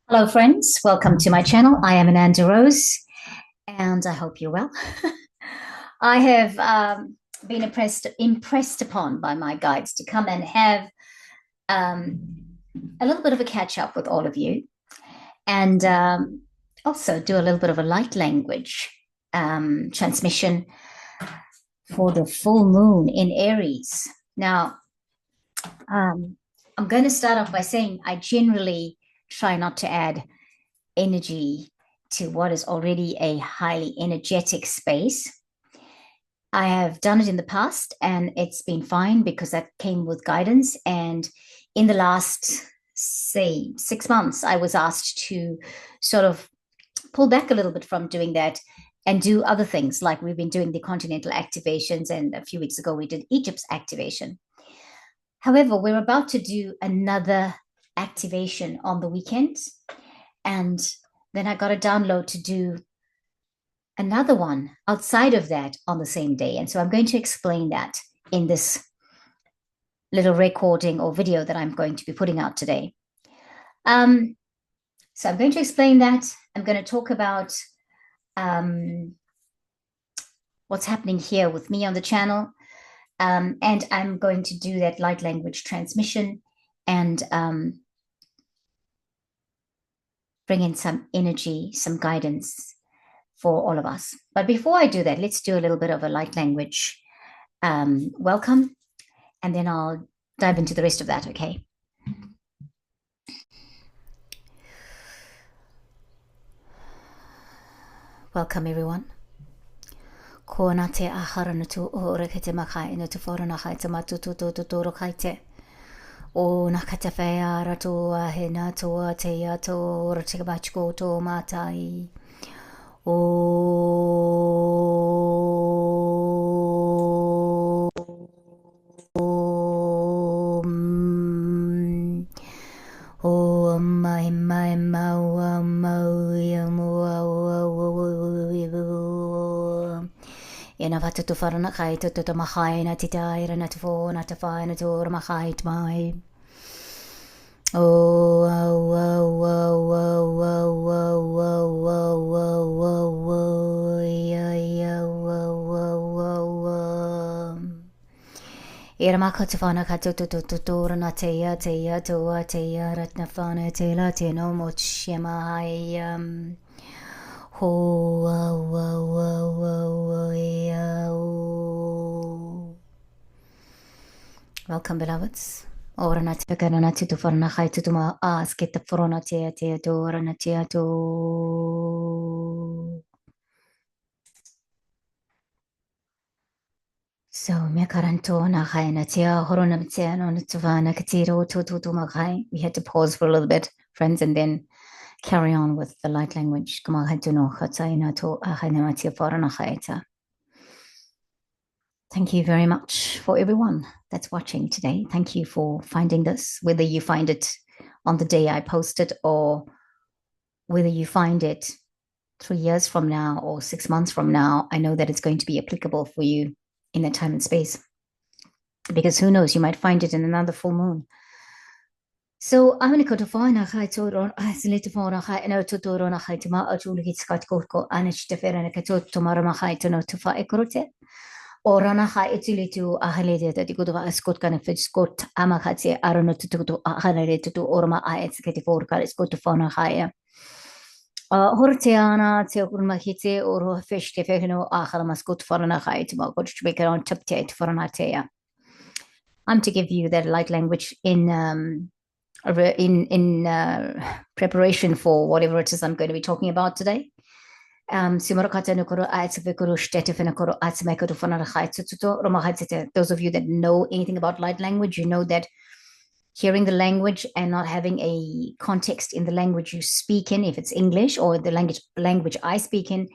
Hello, friends. Welcome to my channel. I am Ananda Rose, and I hope you're well. I have been impressed upon by my guides to come and have um, a little bit of a catch up with all of you, and also do a little bit of a light language transmission for the full moon in Aries. Now, um, I'm going to start off by saying I generally try not to add energy to what is already a highly energetic space. I have done it in the past and it's been fine because that came with guidance. And in the last, say, 6 months, I was asked to sort of pull back a little bit from doing that and do other things like we've been doing the continental activations. And a few weeks ago, we did Egypt's activation. However, we're about to do another activation on the weekend. And then I got a download to do another one outside of that on the same day. And so I'm going to explain that in this little recording or video that I'm going to be putting out today. So I'm going to explain that. I'm going to talk about what's happening here with me on the channel. And I'm going to do that light language transmission and bring in some energy, some guidance for all of us. But before I do that, let's do a little bit of a light language welcome, and then I'll dive into the rest of that, okay? Welcome, everyone. Kona te aharana tu ora ke te makai no te whorana kai te matutu tu toro kai te. O na kata whea rato a he na toa te ato ora te kabachiko tō mātai. O mai mai mau mau Ina whatu tu wharana kai tu tu mahai na te taira na te whō na te whai na te ora mahai te mai. Oh, oh, oh, oh, oh, oh, oh, oh, oh, oh, oh, yeah, yeah, oh, oh, oh, oh. Ira maka te whana ka tu tora na te ia toa te ia rat na whana te la te no mo te mai. Ho, oh, oh, oh, oh, oh, yeah, oh. Welcome, beloveds. Ora na te pekana na tutu wharana kai tutu ma aas ke te wharana te ato ora na te ato. So, mea karanto na kai na te ahorona te ano na te whana ka te ro tu ma kai. We had to pause for a little bit, friends, and then carry on with the light language. Kama hai tu no khatai na to ahai na te wharana kai ta. Thank you very much for everyone that's watching today. Thank you for finding this, whether you find it on the day I post it or whether you find it 3 years from now or 6 months from now. I know that it's going to be applicable for you in that time and space, because who knows, you might find it in another full moon. So I'm going to go to find a high to isolate for a high and to do on a high to my actually get Scott Coco and it's the fair and a to tomorrow my high to notify a crote. O rana ha itili tu a halede that you could have a Scott kind of fish Scott amakatse arono to a halede to orma I executive for car is good to phone a higher. Hortiana te kurmahite or fish te fehino a halamascut for an high to my coach to make it on tip tate for an atea. I'm to give you that light language in preparation for whatever it is I'm going to be talking about today. Those of you that know anything about light language, you know that hearing the language and not having a context in the language you speak in, if it's English or the language I speak in,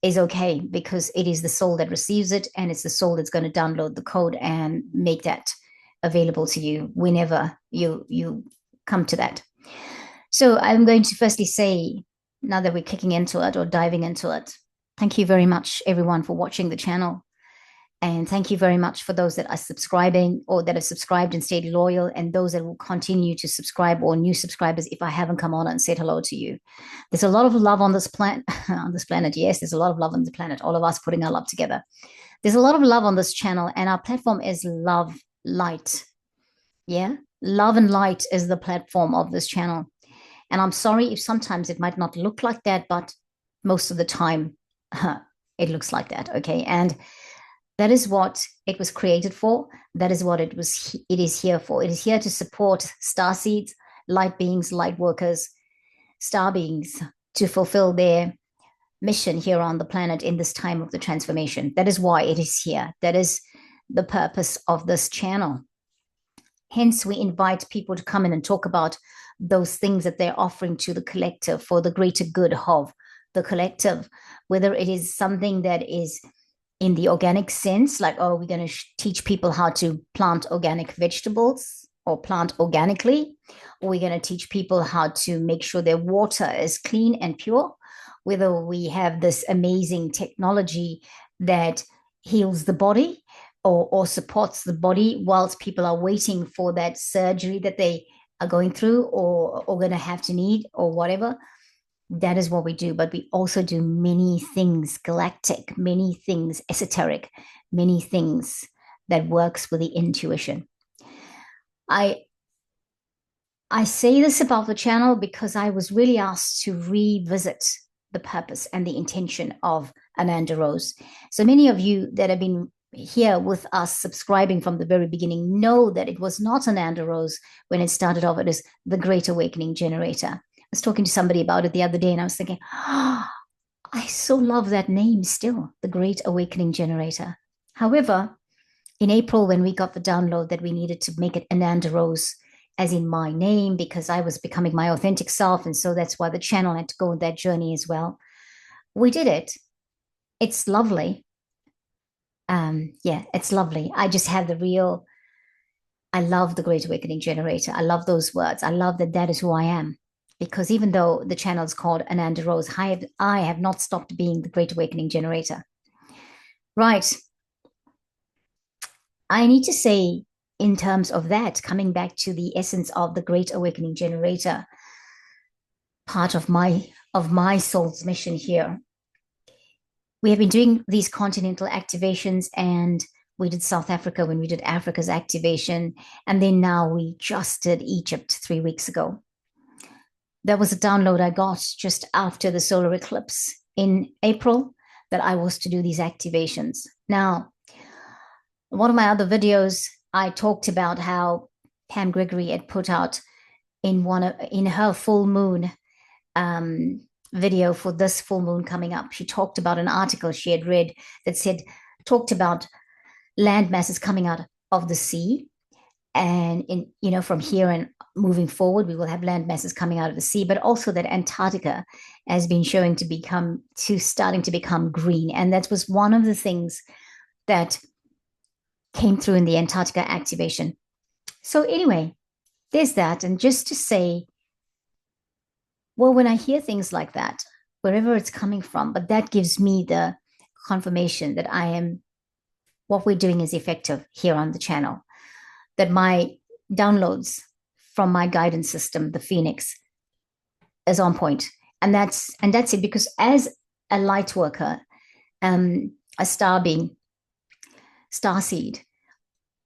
is okay, because it is the soul that receives it, and it's the soul that's going to download the code and make that available to you whenever you come to that. So I'm going to firstly say, now that we're kicking into it or diving into it, thank you very much, everyone, for watching the channel. And thank you very much for those that are subscribing or that have subscribed and stayed loyal, and those that will continue to subscribe, or new subscribers if I haven't come on and said hello to you. There's a lot of love on this planet. On this planet, yes, there's a lot of love on the planet. All of us putting our love together. There's a lot of love on this channel, and our platform is love, light. Yeah, love and light is the platform of this channel. And I'm sorry if sometimes it might not look like that, but most of the time it looks like that. Okay, and that is what it was created for. That is what it is here for. It is here to support star seeds, light beings, light workers, star beings, to fulfill their mission here on the planet in this time of the transformation. That is why it is here. That is the purpose of this channel. Hence, we invite people to come in and talk about those things that they're offering to the collective for the greater good of the collective, whether it is something that is in the organic sense, like, oh, we're going to teach people how to plant organic vegetables or plant organically, or we're going to teach people how to make sure their water is clean and pure, whether we have this amazing technology that heals the body or supports the body whilst people are waiting for that surgery that they are going through or going to have to need or whatever. That is what we do. But we also do many things galactic, many things esoteric, many things that works with the intuition. I say this about the channel because I was really asked to revisit the purpose and the intention of Ananda Rose. So many of you that have been here with us subscribing from the very beginning know that it was not Ananda Rose when it started off. It is the Great Awakening Generator. I was talking to somebody about it the other day, and I was thinking, oh, I so love that name still, the Great Awakening Generator. However, in April, when we got the download that we needed to make it Ananda Rose, as in my name, because I was becoming my authentic self, and so that's why the channel had to go on that journey as well. We did it. It's lovely. Yeah, it's lovely. I just have I love the Great Awakening Generator. I love those words. I love that that is who I am. Because even though the channel is called Ananda Rose, I have not stopped being the Great Awakening Generator. Right. I need to say, in terms of that, coming back to the essence of the Great Awakening Generator, part of my soul's mission here, we have been doing these continental activations, and we did South Africa when we did Africa's activation, and then now we just did Egypt 3 weeks ago. That was a download I got just after the solar eclipse in April, that I was to do these activations. Now, one of my other videos, I talked about how Pam Gregory had put out in her full moon video for this full moon coming up. She talked about an article she had read that talked about land masses coming out of the sea, and from here and moving forward, we will have land masses coming out of the sea, but also that Antarctica has been showing starting to become green, and that was one of the things that came through in the Antarctica activation. So anyway, there's that. And just to say, well, when I hear things like that, wherever it's coming from, but that gives me the confirmation that what we're doing is effective here on the channel, that my downloads from my guidance system, the Phoenix, is on point. And that's it, because as a light worker, a star being, starseed,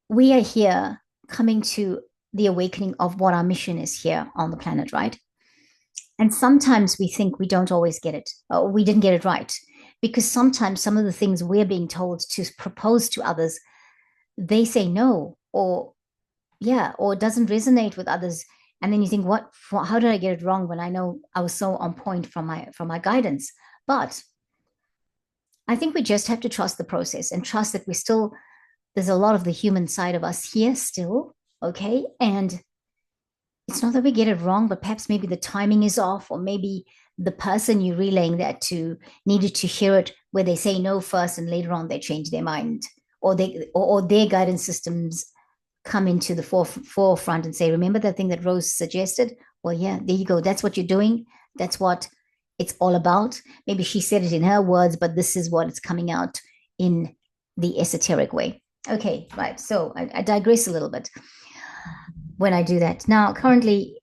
we are here coming to the awakening of what our mission is here on the planet, right? And sometimes we think we don't always get it, or we didn't get it right, because sometimes some of the things we're being told to propose to others, they say no, or it doesn't resonate with others. And then you think, how did I get it wrong when I know I was so on point from my guidance? But I think we just have to trust the process and trust that there's a lot of the human side of us here still, okay? And it's not that we get it wrong, but perhaps maybe the timing is off, or maybe the person you're relaying that to needed to hear it where they say no first and later on they change their mind, or their guidance systems come into the forefront and say, remember that thing that Rose suggested? Well, yeah, there you go. That's what you're doing. That's what it's all about. Maybe she said it in her words, but this is what it's coming out in the esoteric way. Okay, right. So I digress a little bit when I do that. Now, currently,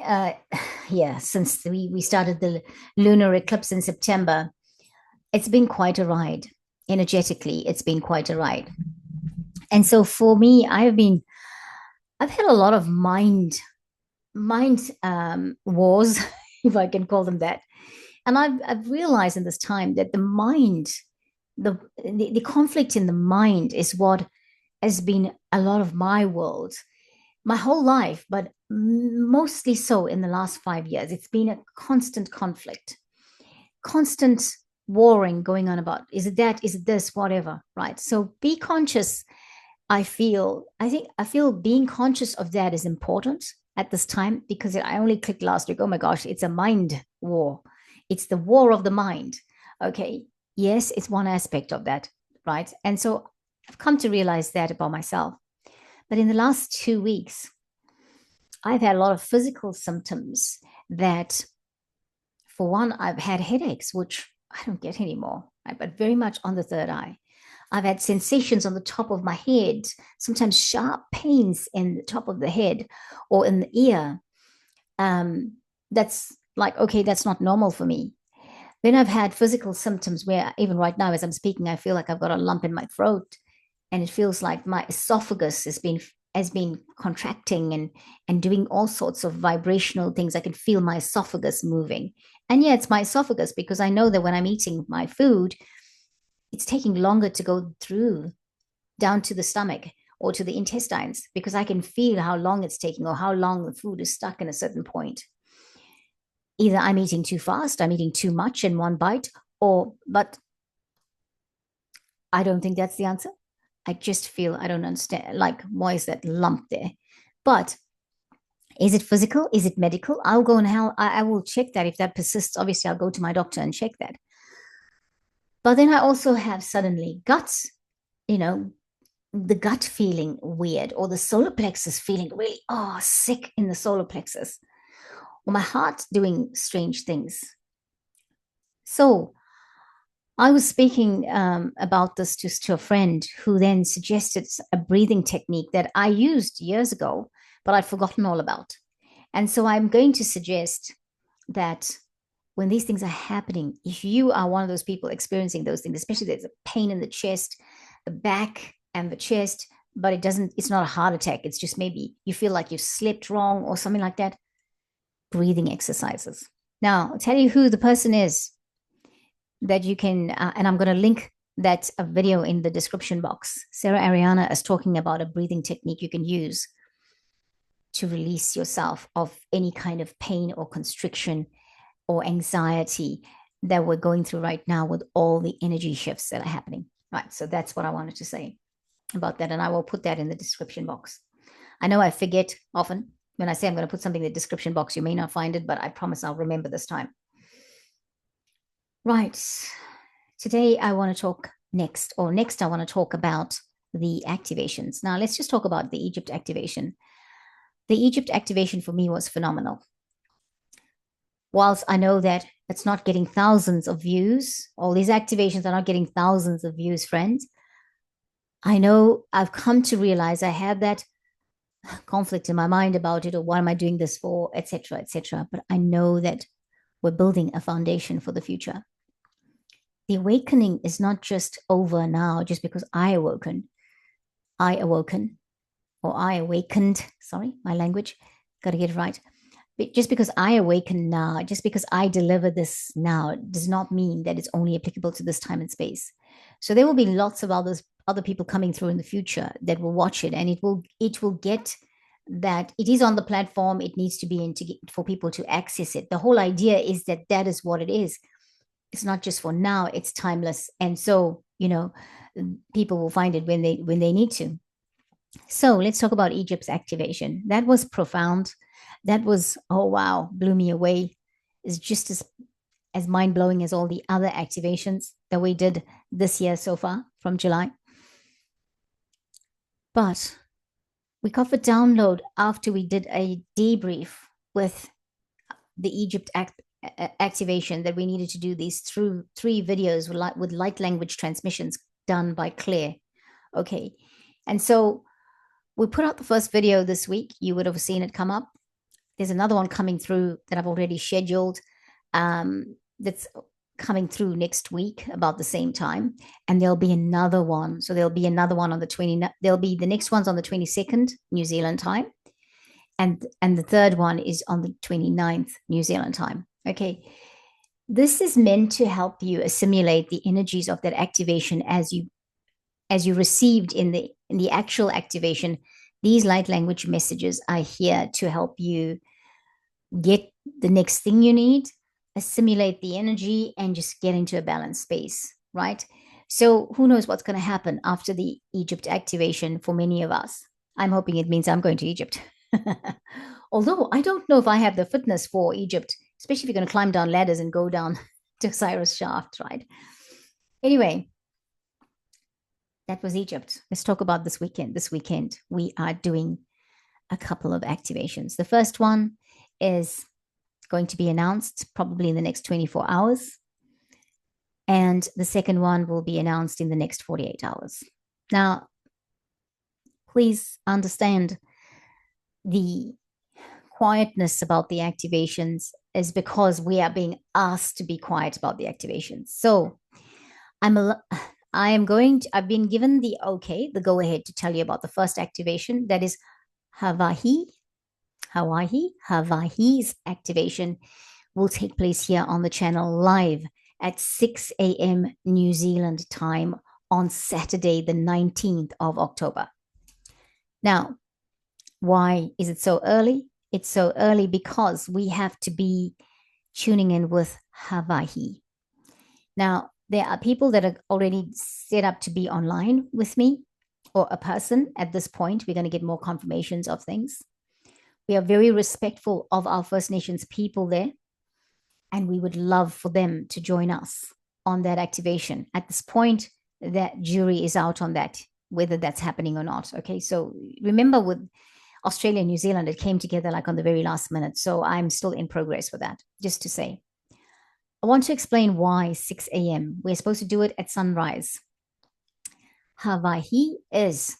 uh, yeah, since we started the lunar eclipse in September, it's been quite a ride. Energetically, it's been quite a ride. And so for me, I've had a lot of mind wars, if I can call them that. And I've realized in this time that the mind, the conflict in the mind is what has been a lot of my world, my whole life, but mostly so in the last 5 years. It's been a constant conflict, constant warring going on about is it that, is it this, whatever, right? So be conscious. I feel being conscious of that is important at this time because I only clicked last week. Oh my gosh, it's a mind war. It's the war of the mind. Okay. Yes, it's one aspect of that, right? And so I've come to realize that about myself. But in the last 2 weeks, I've had a lot of physical symptoms that, for one, I've had headaches, which I don't get anymore, right? But very much on the third eye. I've had sensations on the top of my head, sometimes sharp pains in the top of the head or in the ear. That's like, okay, that's not normal for me. Then I've had physical symptoms where even right now, as I'm speaking, I feel like I've got a lump in my throat, and it feels like my esophagus has been contracting and doing all sorts of vibrational things. I can feel my esophagus moving. And yeah, it's my esophagus because I know that when I'm eating my food, it's taking longer to go through down to the stomach or to the intestines because I can feel how long it's taking or how long the food is stuck in a certain point. Either I'm eating too fast, I'm eating too much in one bite, but I don't think that's the answer. I just feel I don't understand. Like, why is that lump there? But is it physical? Is it medical? I'll go and I will check that. If that persists, obviously I'll go to my doctor and check that. But then I also have suddenly guts, you know, the gut feeling weird, or the solar plexus feeling really, sick in the solar plexus, or my heart doing strange things. So I was speaking about this to a friend who then suggested a breathing technique that I used years ago, but I'd forgotten all about. And so I'm going to suggest that when these things are happening, if you are one of those people experiencing those things, especially there's a pain in the chest, the back, and the chest, but it's not a heart attack. It's just maybe you feel like you've slept wrong or something like that. Breathing exercises. Now, I'll tell you who the person is that you can, and I'm going to link that a video in the description box. Sarah Ariana is talking about a breathing technique you can use to release yourself of any kind of pain or constriction or anxiety that we're going through right now with all the energy shifts that are happening. Right. So that's what I wanted to say about that. And I will put that in the description box. I know I forget often when I say I'm going to put something in the description box, you may not find it, but I promise I'll remember this time. Right. Today I want to talk next, I want to talk about the activations. Now let's just talk about the Egypt activation. The Egypt activation for me was phenomenal. Whilst I know that it's not getting thousands of views, all these activations are not getting thousands of views, friends. I know I've come to realize I had that conflict in my mind about it, or what am I doing this for, etc., etc. But I know that we're building a foundation for the future. The awakening is not just over now, just because I awoken, or I awakened. Sorry, my language, got to get it right. But just because I awaken now, just because I deliver this now, does not mean that it's only applicable to this time and space. So there will be lots of other people coming through in the future that will watch it, and it will get that it is on the platform. It needs to be for people to access it. The whole idea is that is what it is. It's not just for now, it's timeless. And so, people will find it when they need to. So let's talk about Egypt's activation. That was profound. That was, oh wow, blew me away. It's just as mind-blowing as all the other activations that we did this year so far from July. But we got the download after we did a debrief with the Egypt activation that we needed to do these through 3 videos with light language transmissions done by Claire. Okay. And so we put out the first video this week. You would have seen it come up. There's another one coming through that I've already scheduled. That's coming through next week about the same time, and there'll be another one. So there'll be another one on the 20. There'll be the next one's on the 22nd New Zealand time, and the third one is on the 29th New Zealand time. Okay, this is meant to help you assimilate the energies of that activation as you received in the actual activation. These light language messages are here to help you get the next thing you need, assimilate the energy, and just get into a balanced space, right? So who knows what's going to happen after the Egypt activation for many of us. I'm hoping it means I'm going to Egypt. Although I don't know if I have the fitness for Egypt, especially if you're going to climb down ladders and go down to Osiris shaft, right? Anyway, that was Egypt. Let's talk about this weekend. This weekend, we are doing a couple of activations. The first one is going to be announced probably in the next 24 hours. And the second one will be announced in the next 48 hours. Now, please understand the quietness about the activations is because we are being asked to be quiet about the activations. So I've been given the go ahead to tell you about the first activation. That is Hawaii's activation will take place here on the channel live at 6 a.m. New Zealand time on Saturday, the 19th of October. Now, why is it so early? It's so early because we have to be tuning in with Hawaii. Now, there are people that are already set up to be online with me, or a person at this point. We're going to get more confirmations of things. We are very respectful of our First Nations people there, and we would love for them to join us on that activation. At this point, that jury is out on that, whether that's happening or not. Okay, so remember with Australia and New Zealand, it came together like on the very last minute. So I'm still in progress with that, just to say. I want to explain why 6 a.m. We're supposed to do it at sunrise. Hawaii is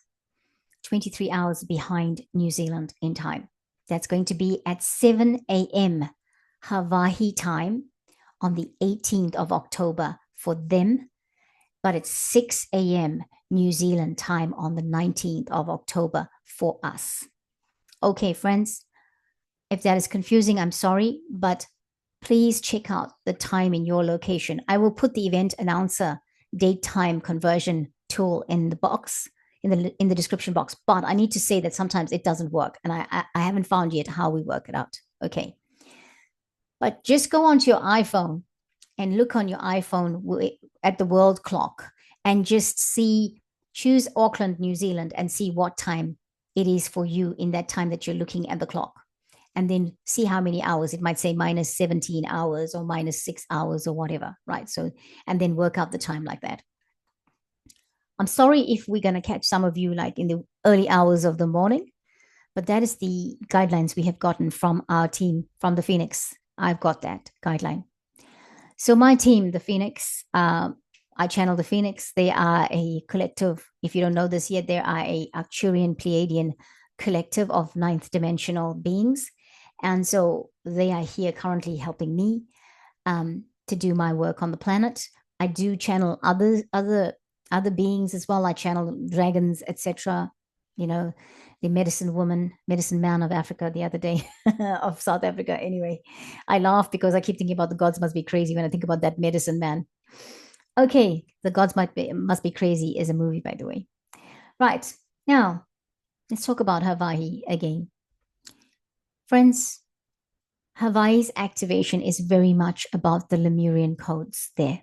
23 hours behind New Zealand in time. That's going to be at 7 a.m. Hawaii time on the 18th of October for them, but it's 6 a.m. New Zealand time on the 19th of October for us. Okay, friends, if that is confusing, I'm sorry, but please check out the time in your location. I will put the event announcer date time conversion tool in the box, in the description box, but I need to say that sometimes it doesn't work, and I haven't found yet how we work it out. Okay. But just go onto your iPhone and look on your iPhone at the world clock and just choose Auckland, New Zealand, and see what time it is for you in that time that you're looking at the clock. And then see how many hours. It might say minus 17 hours or minus 6 hours or whatever, right? So, and then work out the time like that. I'm sorry if we're going to catch some of you like in the early hours of the morning, but that is the guidelines we have gotten from our team, from the Phoenix. I've got that guideline. So my team, the Phoenix, I channel the Phoenix. They are a collective. If you don't know this yet, they are a Arcturian Pleiadian collective of ninth dimensional beings. And so they are here currently helping me to do my work on the planet. I do channel other beings as well. I channel dragons, etc. You know, the medicine man of Africa the other day, of South Africa. Anyway, I laugh because I keep thinking about the gods must be crazy when I think about that medicine man. Okay, the gods must be crazy is a movie, by the way. Right, now let's talk about Hawaii again. Friends, Hawaii's activation is very much about the Lemurian codes there.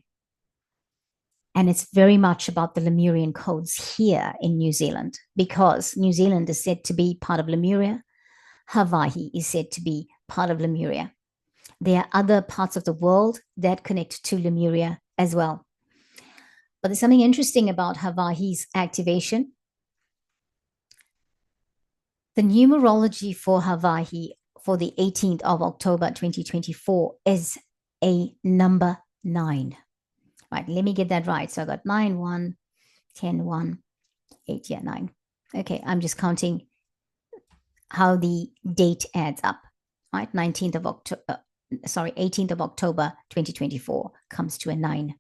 And it's very much about the Lemurian codes here in New Zealand, because New Zealand is said to be part of Lemuria. Hawaii is said to be part of Lemuria. There are other parts of the world that connect to Lemuria as well. But there's something interesting about Hawaii's activation. The numerology for Hawaii for the 18th of October 2024 is a number 9. Right, let me get that right. So I got 9, 1, 10, 1, 8, yeah, 9. Okay, I'm just counting how the date adds up, right? 19th of October, 18th of October, 2024 comes to a 9.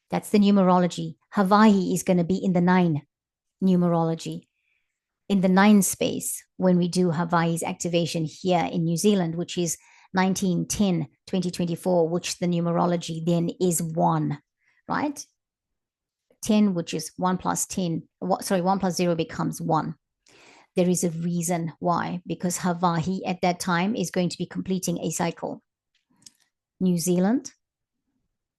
That's the numerology. Hawaii is going to be in the 9 numerology, in the 9 space when we do Hawaii's activation here in New Zealand, which is 1910 2024, which the numerology then is 1, right? 10, which is 1 plus 10, 1 plus 0 becomes 1. There is a reason why, because Hawaii at that time is going to be completing a cycle. New Zealand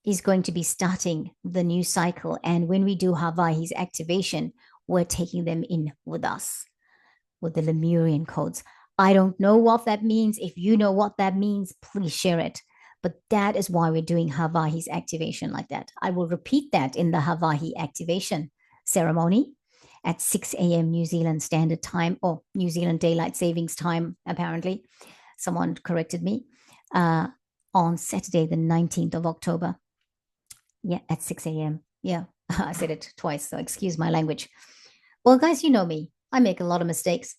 is going to be starting the new cycle. And when we do Hawaii's activation, we're taking them in with us, with the Lemurian codes. I don't know what that means. If you know what that means, please share it. But that is why we're doing Hawaii's activation like that. I will repeat that in the Hawaii activation ceremony at 6 a.m. New Zealand Standard Time, or New Zealand Daylight Savings Time, apparently. Someone corrected me. On Saturday, the 19th of October. Yeah, at 6 a.m. Yeah, I said it twice, so excuse my language. Well, guys, you know me. I make a lot of mistakes.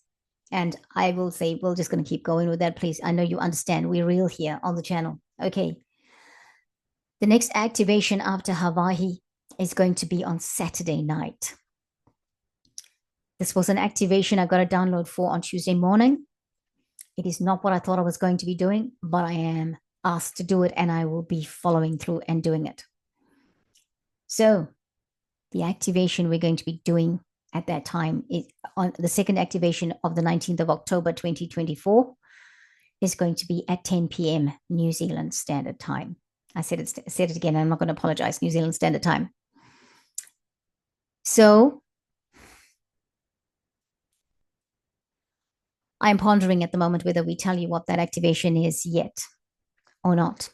And I will say, we're just going to keep going with that, please. I know you understand. We're real here on the channel. Okay. The next activation after Hawaii is going to be on Saturday night. This was an activation I got a download for on Tuesday morning. It is not what I thought I was going to be doing, but I am asked to do it and I will be following through and doing it. So the activation we're going to be doing at that time is on the second activation of the 19th of October 2024 is going to be at 10 p.m. New Zealand Standard Time. I said it again. I'm not going to apologize. New Zealand Standard Time. So I'm pondering at the moment whether we tell you what that activation is yet or not.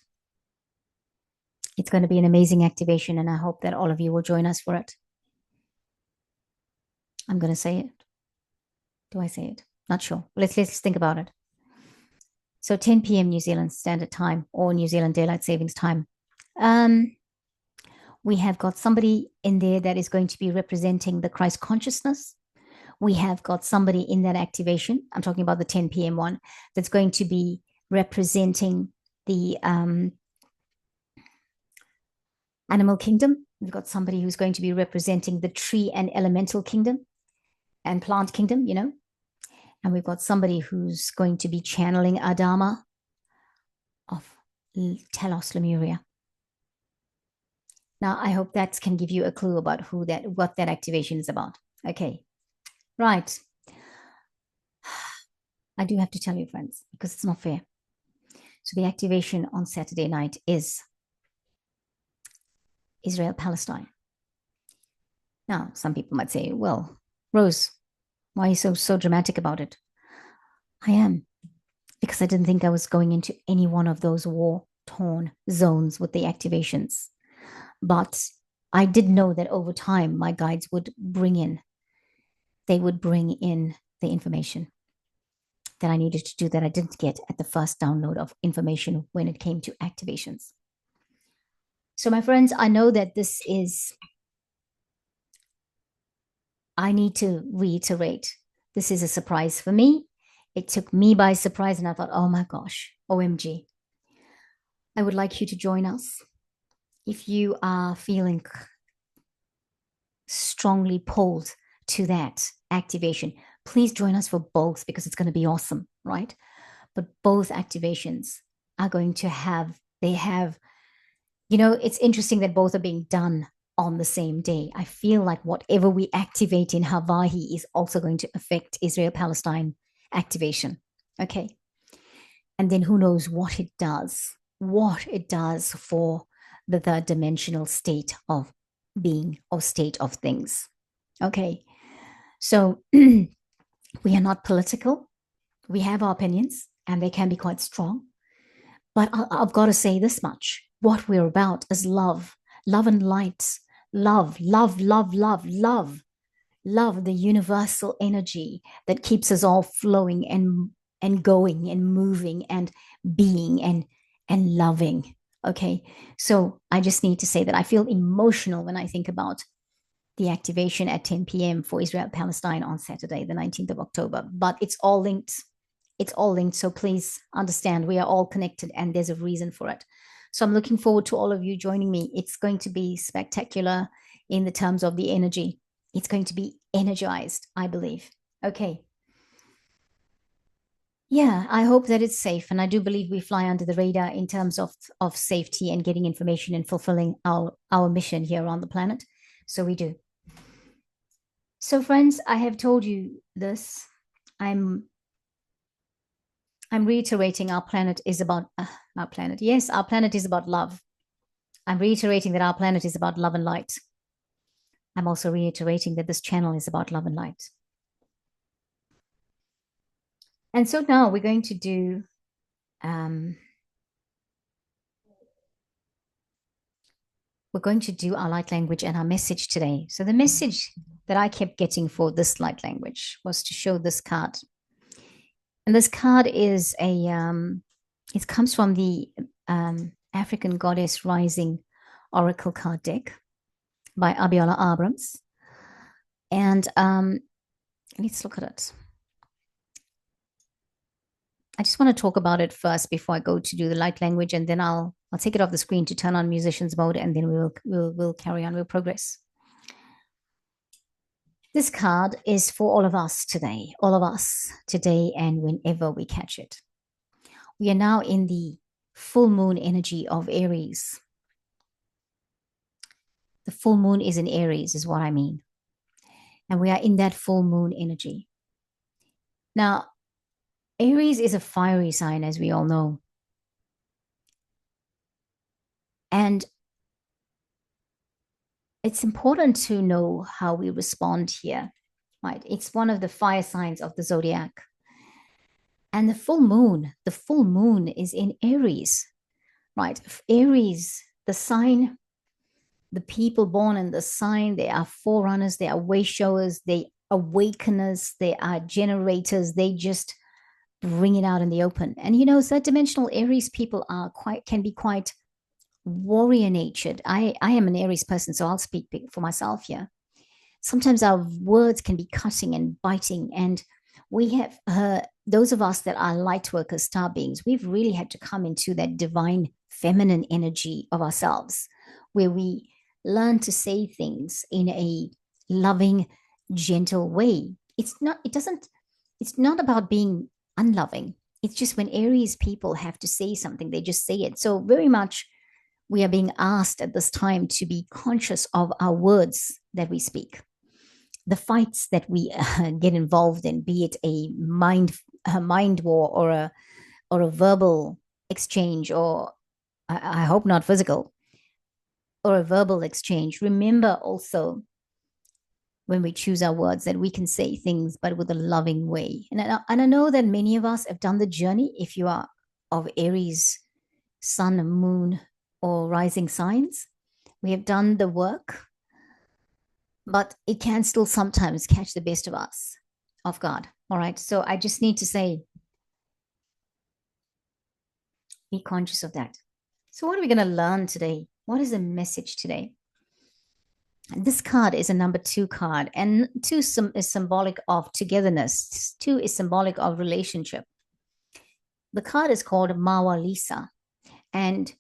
It's going to be an amazing activation, and I hope that all of you will join us for it. I'm going to say it. Do I say it? Not sure. Let's think about it. So 10 p.m. New Zealand Standard Time or New Zealand Daylight Savings Time. We have got somebody in there that is going to be representing the Christ consciousness. We have got somebody in that activation. I'm talking about the 10 p.m. one that's going to be representing the animal kingdom. We've got somebody who's going to be representing the tree and elemental kingdom and plant kingdom, you know. And we've got somebody who's going to be channeling Adama of Telos Lemuria. Now, I hope that can give you a clue about what that activation is about. Okay, right. I do have to tell you, friends, because it's not fair. So the activation on Saturday night is Israel-Palestine. Now, some people might say, well, Rose, why are you so dramatic about it? I am, because I didn't think I was going into any one of those war-torn zones with the activations. But I did know that over time, my guides would bring in the information that I needed to do that I didn't get at the first download of information when it came to activations. So, my friends, I know that I need to reiterate, this is a surprise for me. It took me by surprise, and I thought, oh my gosh, OMG. I would like you to join us. If you are feeling strongly pulled to that activation, please join us for both, because it's going to be awesome, right? But both activations are going to it's interesting that both are being done on the same day. I feel like whatever we activate in Hawaii is also going to affect Israel-Palestine activation. Okay. And then who knows what it does for the third dimensional state of being or state of things. Okay. So we are not political. We have our opinions and they can be quite strong. But I've got to say this much. What we're about is love, love and light, love, love, love, love, love, love, the universal energy that keeps us all flowing and going and moving and being and loving. Okay. So I just need to say that I feel emotional when I think about the activation at 10 p.m. for Israel Palestine on Saturday, the 19th of October. But it's all linked. It's all linked. So please understand we are all connected and there's a reason for it. So I'm looking forward to all of you joining me. It's going to be spectacular in the terms of the energy. It's going to be energized, I believe. Okay. Yeah, I hope that it's safe. And I do believe we fly under the radar in terms of safety and getting information and fulfilling our mission here on the planet. So we do. So, friends, I have told you this. I'm reiterating our planet is about our planet. Yes, our planet is about love. I'm reiterating that our planet is about love and light. I'm also reiterating that this channel is about love and light. And so now we're going to do our light language and our message today. So the message that I kept getting for this light language was to show this card. And this card is it comes from the African Goddess Rising Oracle card deck by Abiola Abrams. And let's look at it. I just want to talk about it first before I go to do the light language, and then I'll take it off the screen to turn on musicians mode, and then we'll carry on, we'll progress. This card is for all of us today, and whenever we catch it. We are now in the full moon energy of Aries. The full moon is in Aries, is what I mean. And we are in that full moon energy. Now, Aries is a fiery sign, as we all know. And it's important to know how we respond here, right? It's one of the fire signs of the zodiac. And the full moon is in Aries, right? Aries, the sign, the people born in the sign, they are forerunners, they are way showers, they awakeners, they are generators, they just bring it out in the open. And you know, third dimensional Aries people can be quite warrior natured. I am an Aries person, so I'll speak for myself here. Sometimes our words can be cutting and biting, and we have those of us that are light workers, star beings, we've really had to come into that divine feminine energy of ourselves, where we learn to say things in a loving, gentle way. It's not about being unloving. It's just when Aries people have to say something, they just say it. So very much we are being asked at this time to be conscious of our words that we speak, the fights that we get involved in, be it a mind war or a verbal exchange, or I hope not physical, or a verbal exchange. Remember also, when we choose our words, that we can say things, but with a loving way. And I know that many of us have done the journey. If you are of Aries, sun, moon, or rising signs, we have done the work, but it can still sometimes catch the best of us off guard. All right. So I just need to say, be conscious of that. So what are we going to learn today? What is the message today? This card is a number 2 card, and 2 is symbolic of togetherness. 2 is symbolic of relationship. The card is called Mawa Lisa, and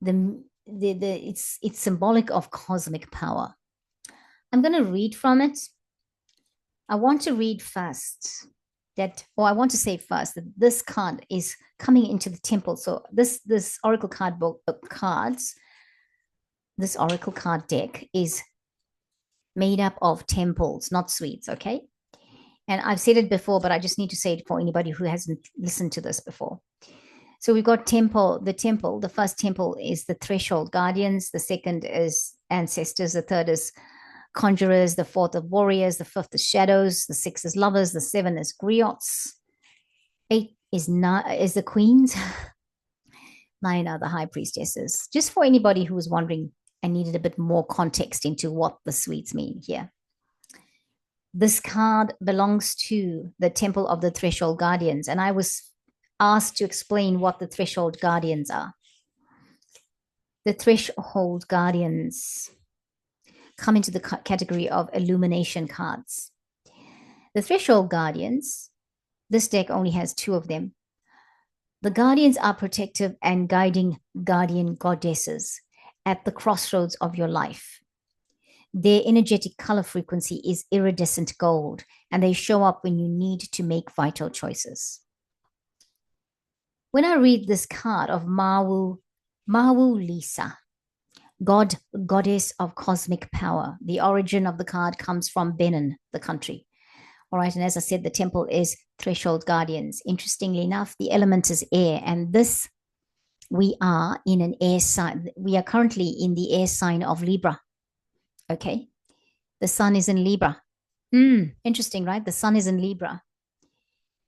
it's symbolic of cosmic power. I'm going to read from it. I want to say first that this card is coming into the temple. So this oracle card book cards, this oracle card deck is made up of temples, not suites, okay? And I've said it before, but I just need to say it for anybody who hasn't listened to this before. So we've got the first temple is the threshold guardians, the second is ancestors, the third is conjurers, the fourth is warriors, the fifth is shadows, the sixth is lovers, the 7 is griots, 8 is the queens, 9 are the high priestesses. Just for anybody who was wondering and needed a bit more context into what the suites mean here. This card belongs to the Temple of the Threshold Guardians, and I was asked to explain what the Threshold Guardians are. The Threshold Guardians come into the category of illumination cards. The Threshold Guardians, this deck only has 2 of them. The Guardians are protective and guiding guardian goddesses at the crossroads of your life. Their energetic color frequency is iridescent gold, and they show up when you need to make vital choices. When I read this card of Mawu Lisa, goddess of cosmic power, the origin of the card comes from Benin, the country. All right, and as I said, the temple is Threshold Guardians. Interestingly enough, the element is air, and this, we are in an air sign. We are currently in the air sign of Libra. Okay, the sun is in Libra. Interesting, right? The sun is in Libra,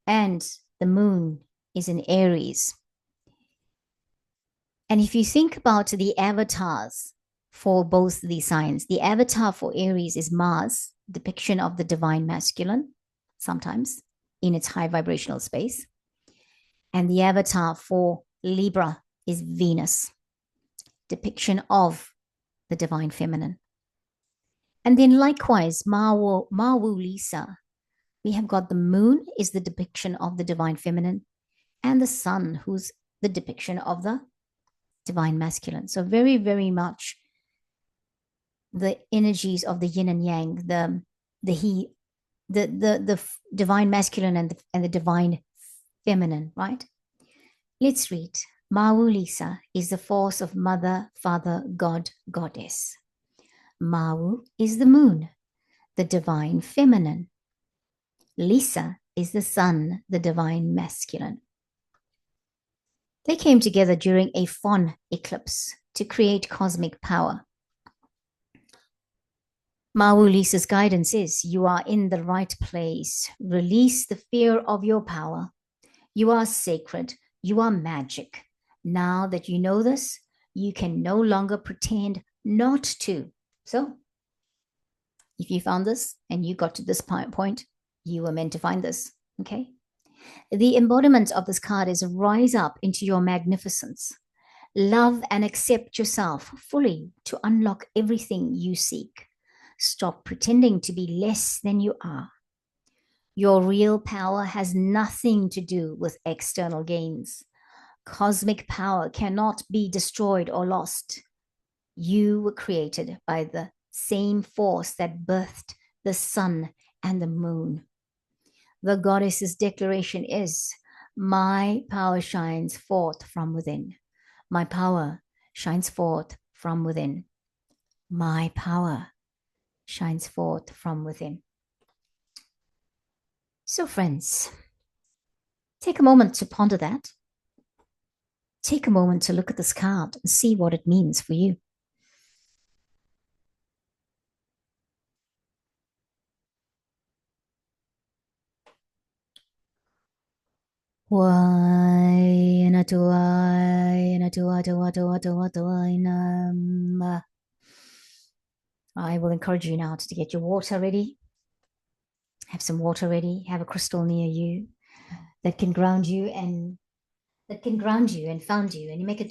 and the moon is in Aries. And if you think about the avatars for both these signs, the avatar for Aries is Mars, depiction of the divine masculine, sometimes in its high vibrational space. And the avatar for Libra is Venus, depiction of the divine feminine. And then likewise, Mawu Lisa, we have got the moon is the depiction of the divine feminine, and the sun, who's the depiction of the divine masculine. So very, very much the energies of the yin and yang, the divine masculine and the divine feminine, right? Let's read. Mawu Lisa is the force of mother, father, god, goddess. Mawu is the moon, the divine feminine. Lisa is the sun, the divine masculine. They came together during a Fon eclipse to create cosmic power. Mawu Lisa's guidance is, you are in the right place. Release the fear of your power. You are sacred. You are magic. Now that you know this, you can no longer pretend not to. So, if you found this and you got to this point, you were meant to find this, okay? The embodiment of this card is rise up into your magnificence. Love and accept yourself fully to unlock everything you seek. Stop pretending to be less than you are. Your real power has nothing to do with external gains. Cosmic power cannot be destroyed or lost. You were created by the same force that birthed the sun and the moon. The goddess's declaration is, my power shines forth from within. My power shines forth from within. My power shines forth from within. So friends, take a moment to ponder that. Take a moment to look at this card and see what it means for you. I will encourage you now to get your water ready. Have some water ready. Have a crystal near you that can ground you and found you. And you make it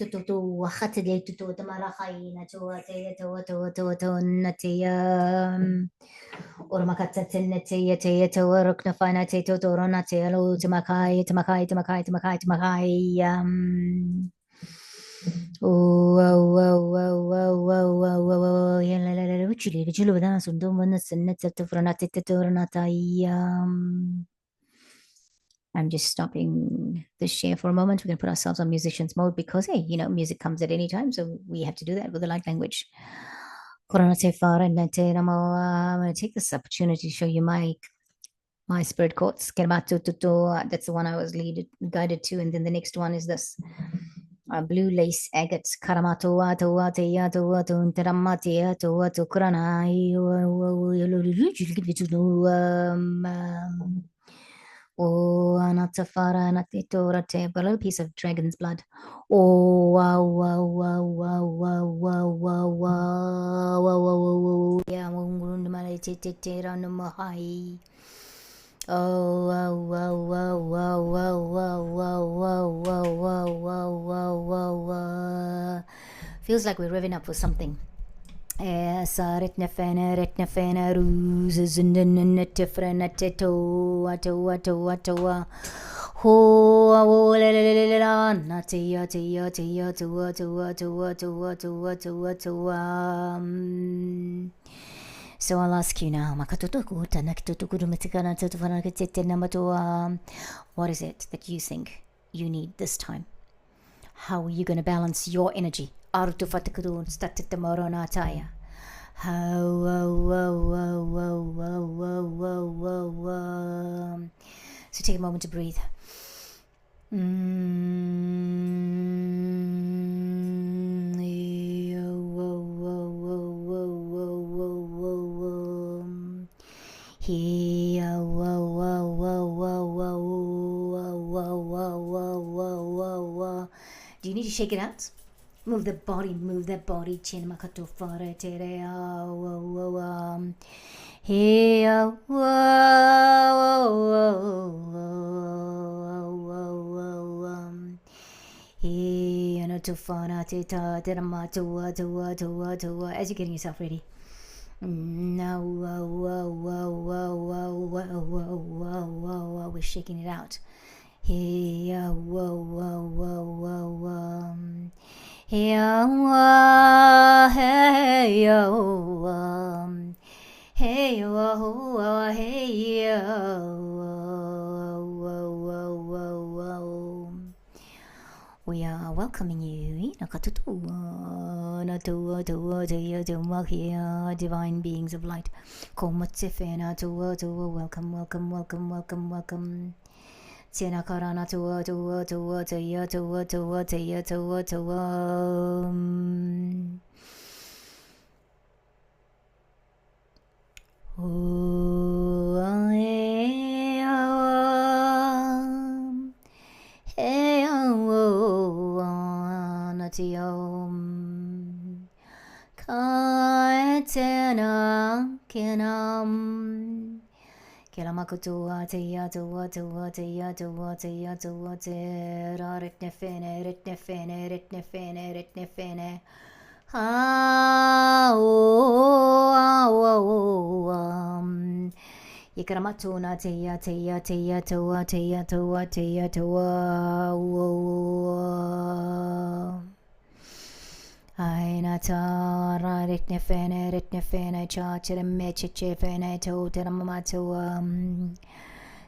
I'm just stopping the share for a moment. We're going to put ourselves on musician's mode because, hey, you know, music comes at any time. So we have to do that with the light language. I'm going to take this opportunity to show you my spirit quotes. That's the one I was guided to. And then the next one is this. Blue lace agates. Oh, Anatafara Anatitorate, but a little piece of dragon's blood. Oh, wow, wow, wow, wow, wow, wow, wow, wow, wow, wow, yeah, oh, wow, wow, wow, wow, wow, wow, wow, wow, wow, wow, wow, wow, wow, wow. Feels like we're revving up for something. Saretne fene ruzes in the different ato ho la natia tia tia to so I'll ask you now, what is it that you think you need this time? How are you going to balance your energy? So take a moment to breathe. Do you need to shake it out? Move that body. Chin makato fare tere as you're getting yourself ready. Now we're shaking it out. We are welcoming you, divine beings of light. Welcome. Tina karana to Kilamakutua tia tua tia ritne fene Yikaramatuna tia Aina tara ritne fene chachira mechiche fene to teramamatua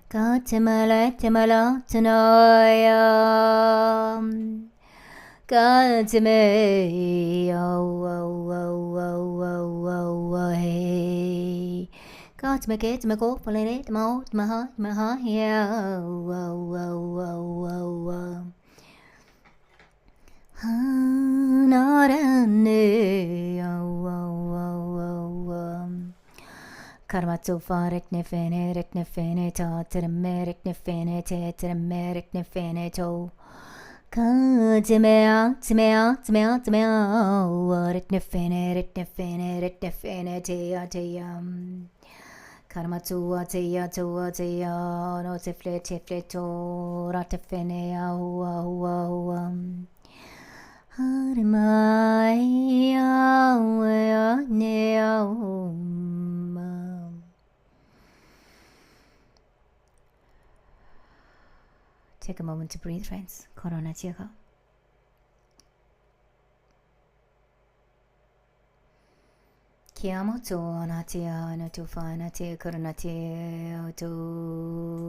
Katimala tanoya Katime hey Katime ketime ko palene mo maha yeah Karmatsu ritne fene ta ritne fene te ritne fene to Katime ritne fene te Karmatsu no te to rate fene Take a moment to breathe, friends. Corona Tiaka. Kiamoto natia no to fana te corona te to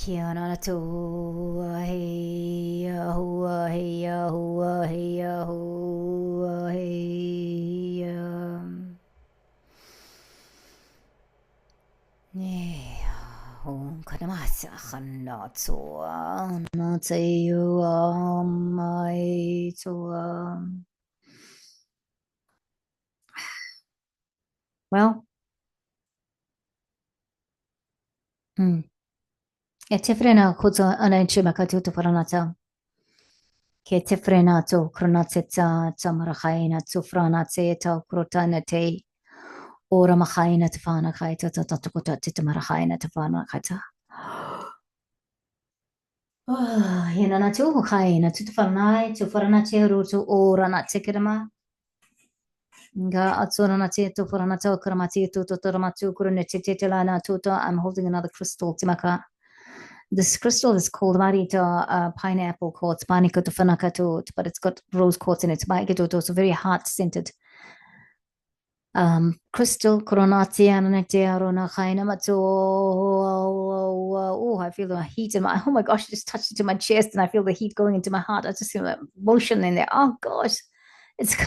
Kiana to hey hua hey hua hey hua hey kanamasa khanatso natsayu mai to well Etifrena kuzo ananchimaka to paranata. Ketifrenato kronateta tamarahaina tufranateta krotanate ora mahaina tafana kaita tatatukota titamarahaina tafana kaita. Hinanatu haina tutfanai tufaranache rutu ora natikirama. Nga atsoranate tufaranata kramati tutoramatu kuranetitelana tuta. I'm holding another crystal timaka. This crystal is called Marita pineapple quartz, Panikut Fanakatut, but it's got rose quartz in it. It's a very heart scented crystal. Oh, I feel the heat in my, oh my gosh, I just touched it to my chest and I feel the heat going into my heart. I just feel that motion in there. Oh gosh, it's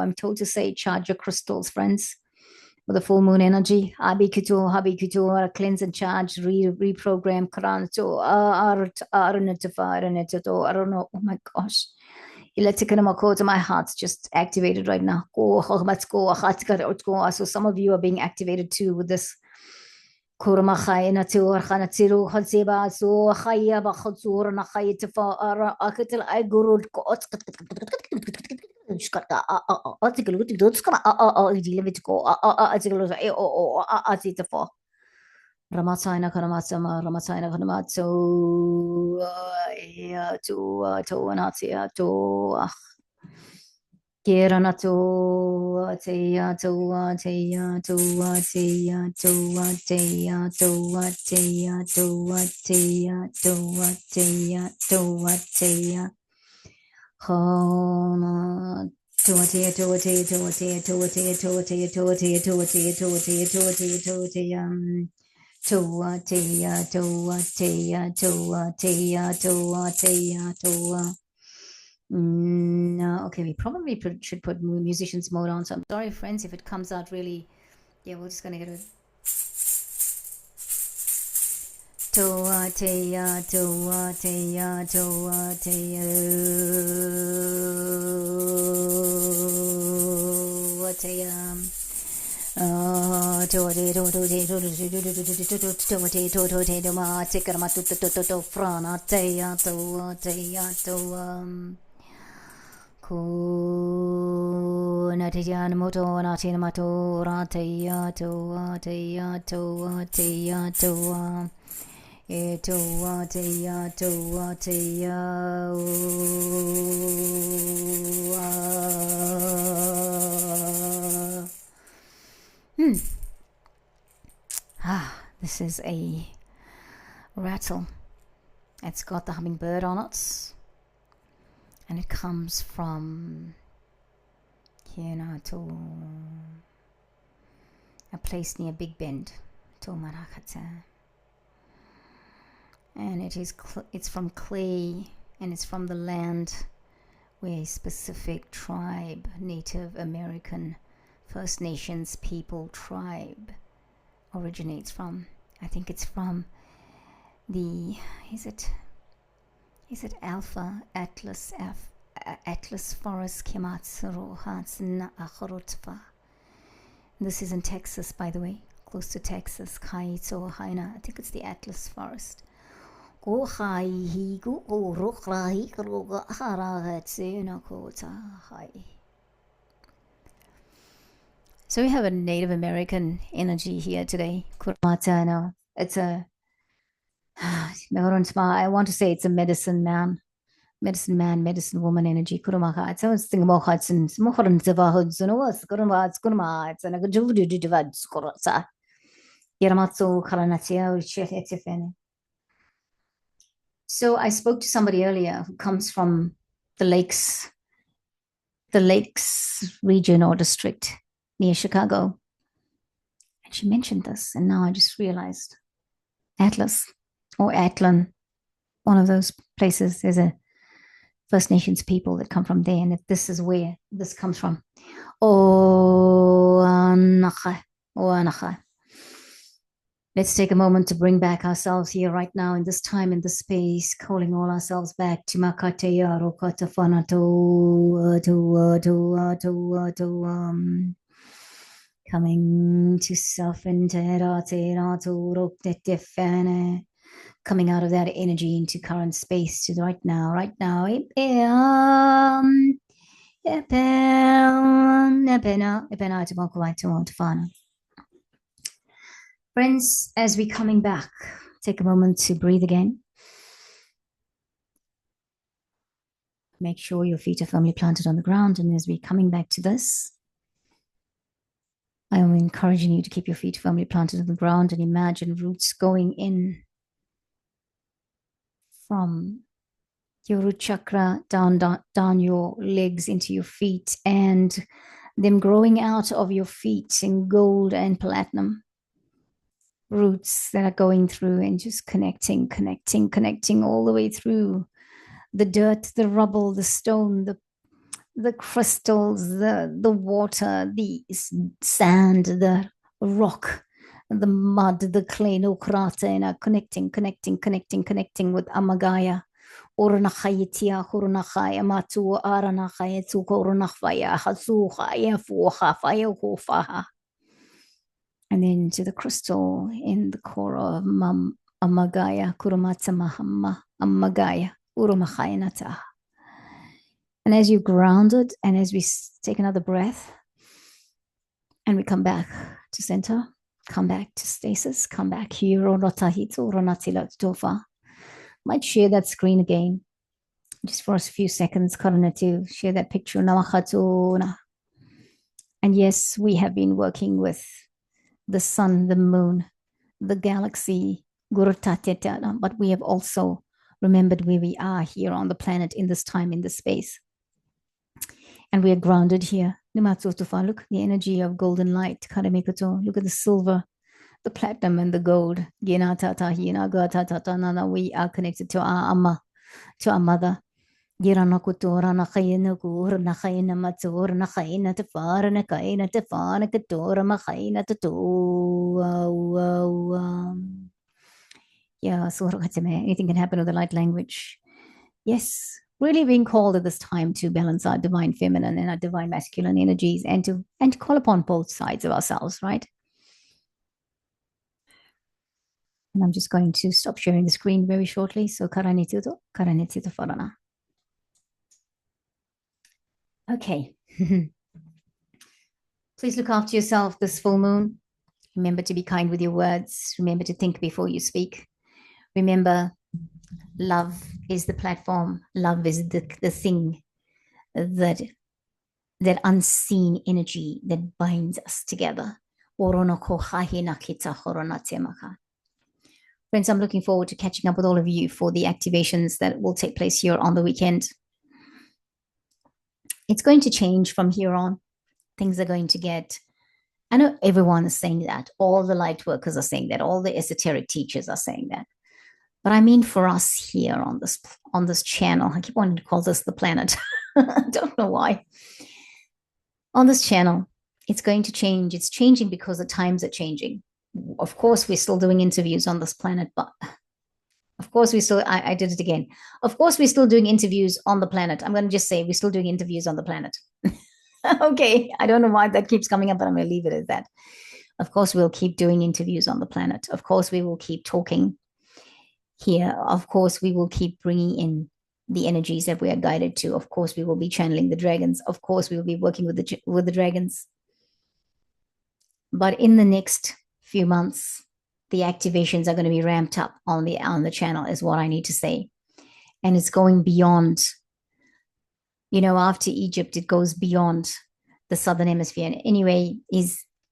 I'm told to say charge your crystals, friends, with the full moon energy. Habikitu, cleanse and charge, reprogram Quran to I don't know. Oh my gosh. My heart's just activated right now. So some of you are being activated too with this. كورمخاينة ورخانة خزيبا سو خيا بخزور نخي تفا أكتل أي جرود كوت شكرا أتقول تقدر تسكر يجي لبتكو أتقول أتي تفا رماتاينا كرماتسما رماتاينا كرماتسو يا تو ناتيا تو Kirana to teya to teya to teya to teya to teya to teya to teya to teya Hona to teya to teya to teya to teya to teya to teya to teya to teya to teya to teya to no, okay, we probably should put musicians mode on. So I'm sorry, friends, if it comes out really. Yeah, we're just gonna get it. Toa teya, toa teya, toa teya, teya. Natijan moto natin mato rateya toa teya toa teya toa toa teya toa teya this is a rattle. It's got the hummingbird on it. And it comes from a place near Big Bend, and it's from clay, and it's from the land where a specific tribe, Native American, First Nations people tribe, originates from. I think it's from the is it Alpha Atlas Atlas Forest Kimatsuro Hatsna Achorotva. This is in Texas, by the way, close to Texas. Kaito Haina. I think it's the Atlas Forest. Go hai hi go rochrahi roga haragatse na kota hai. So we have a Native American energy here today. Kurumata, no, it's a I want to say it's a medicine man, medicine woman energy. Kurumaka. It's always thing about Hudson. Mohoran Zavahud, no was Kuruma, it's an Agajudu Kurasa. Yaramatsu Karanatia, Etifene. So I spoke to somebody earlier who comes from the lakes region or district near Chicago. And she mentioned this, and now I just realized Atlas or Atlan, one of those places. There's a First Nations people that come from there, and this is where this comes from. Oh, Anacha, oh, Anacha. Let's take a moment to bring back ourselves here right now in this time, in this space, calling all ourselves back to Makateya Rokatafana to coming to self coming out of that energy into current space to right now. Friends, as we're coming back, take a moment to breathe again. Make sure your feet are firmly planted on the ground. And as we're coming back to this, I am encouraging you to keep your feet firmly planted on the ground and imagine roots going in from your root chakra down your legs into your feet, and them growing out of your feet in gold and platinum roots that are going through and just connecting all the way through the dirt, the rubble, the stone, the crystals, the water, the sand, the rock, the mud, the clay, no krata, and are connecting with Amagaya. Ornachayitia, Hurnachaya, Matu, Aranachayatu, Kornachvaya, Hazuha, Yafuha, Fayahufaha. And then to the crystal in the core of Amagaya, Kurumata Mahamma, Amagaya, Urumachayanata. And as you grounded, and as we take another breath, and we come back to center, come back to stasis, come back here, might share that screen again, just for a few seconds, to share that picture. And yes, we have been working with the sun, the moon, the galaxy, but we have also remembered where we are here on the planet in this time, in this space. And we are grounded here. Look, the energy of golden light. Look at the silver, the platinum, and the gold. We are connected to our Amma, to our mother. Yeah, so anything can happen with the light language. Yes, really being called at this time to balance our divine feminine and our divine masculine energies, and to call upon both sides of ourselves, right? And I'm just going to stop sharing the screen very shortly. So karanituto farana. Okay. Please look after yourself this full moon. Remember to be kind with your words. Remember to think before you speak. Remember, love is the platform. Love is the thing that unseen energy that binds us together. Friends, I'm looking forward to catching up with all of you for the activations that will take place here on the weekend. It's going to change from here on. Things are going to get, I know everyone is saying that. All the light workers are saying that. All the esoteric teachers are saying that. But I mean, for us here on this channel, I keep wanting to call this the planet. I don't know why. On this channel, it's going to change. It's changing because the times are changing. Of course, we're still doing interviews on this planet, but of course, I did it again. Of course, we're still doing interviews on the planet. I'm going to just say we're still doing interviews on the planet. Okay, I don't know why that keeps coming up, but I'm going to leave it as that. Of course, we'll keep doing interviews on the planet. Of course, we will keep talking here. Of course, we will keep bringing in the energies that we are guided to. Of course, we will be channeling the dragons. Of course, we will be working with the dragons. But in the next few months, the activations are going to be ramped up on the channel, is what I need to say. And it's going beyond, after Egypt, it goes beyond the southern hemisphere. And anyway,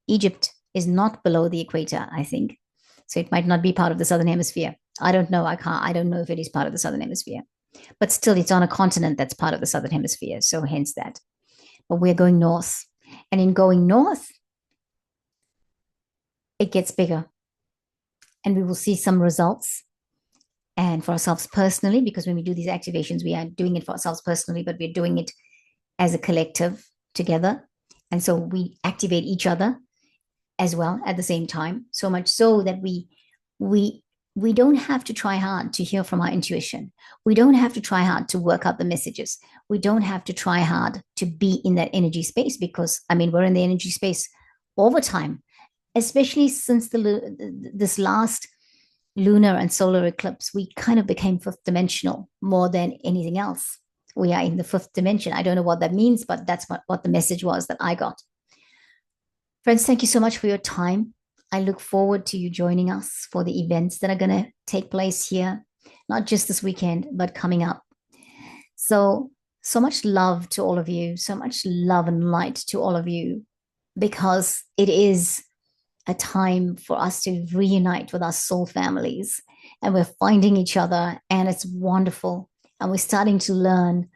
Egypt is not below the equator, I think. So it might not be part of the southern hemisphere. I don't know. I don't know if it is part of the southern hemisphere. But still, it's on a continent that's part of the southern hemisphere. So hence that. But we're going north. And in going north, it gets bigger. And we will see some results. And for ourselves personally, because when we do these activations, we are doing it for ourselves personally, but we're doing it as a collective together. And so we activate each other as well at the same time, so much so that we don't have to try hard to hear from our intuition. We don't have to try hard to work out the messages. We don't have to try hard to be in that energy space, because we're in the energy space all the time, especially since this last lunar and solar eclipse. We kind of became fifth dimensional more than anything else. We are in the fifth dimension. I don't know what that means, but that's what the message was that I got. Friends, thank you so much for your time. I look forward to you joining us for the events that are going to take place here, not just this weekend, but coming up. So much love to all of you, so much love and light to all of you, because it is a time for us to reunite with our soul families, and we're finding each other, and it's wonderful. And we're starting to learn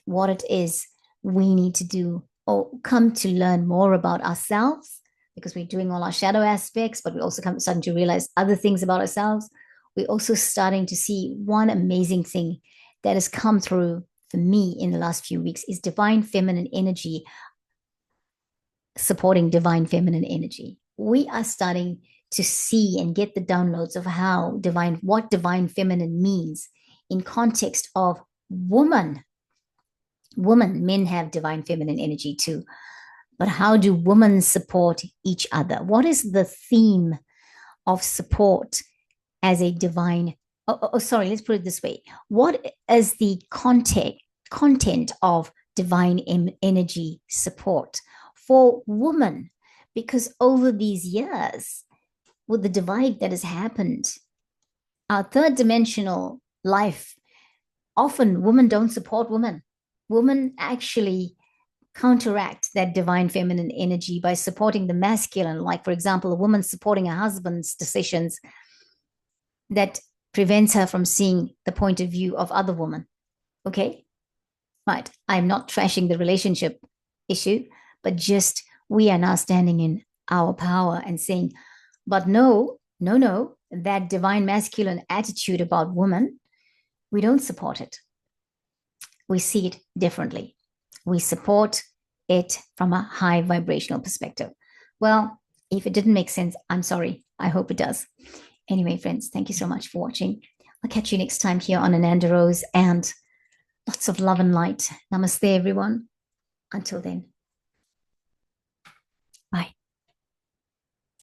what it is we need to do, or come to learn more about ourselves, because we're doing all our shadow aspects, but we're also starting to realize other things about ourselves. We're also starting to see one amazing thing that has come through for me in the last few weeks is divine feminine energy supporting divine feminine energy. We are starting to see and get the downloads of what divine feminine means in context of woman. Men have divine feminine energy too. But how do women support each other? What is the theme of support as a divine? Sorry, let's put it this way. What is the content of divine energy support for women? Because over these years, with the divide that has happened, our third dimensional life, often women don't support women. Women actually counteract that divine feminine energy by supporting the masculine. Like, for example, a woman supporting her husband's decisions that prevents her from seeing the point of view of other women. Okay? Right. I'm not trashing the relationship issue, but just we are now standing in our power and saying, but no, that divine masculine attitude about women, we don't support it. We see it differently. We support it from a high vibrational perspective. Well, if it didn't make sense, I'm sorry. I hope it does. Anyway, friends, thank you so much for watching. I'll catch you next time here on Ananda Rose, and lots of love and light. Namaste, everyone. Until then.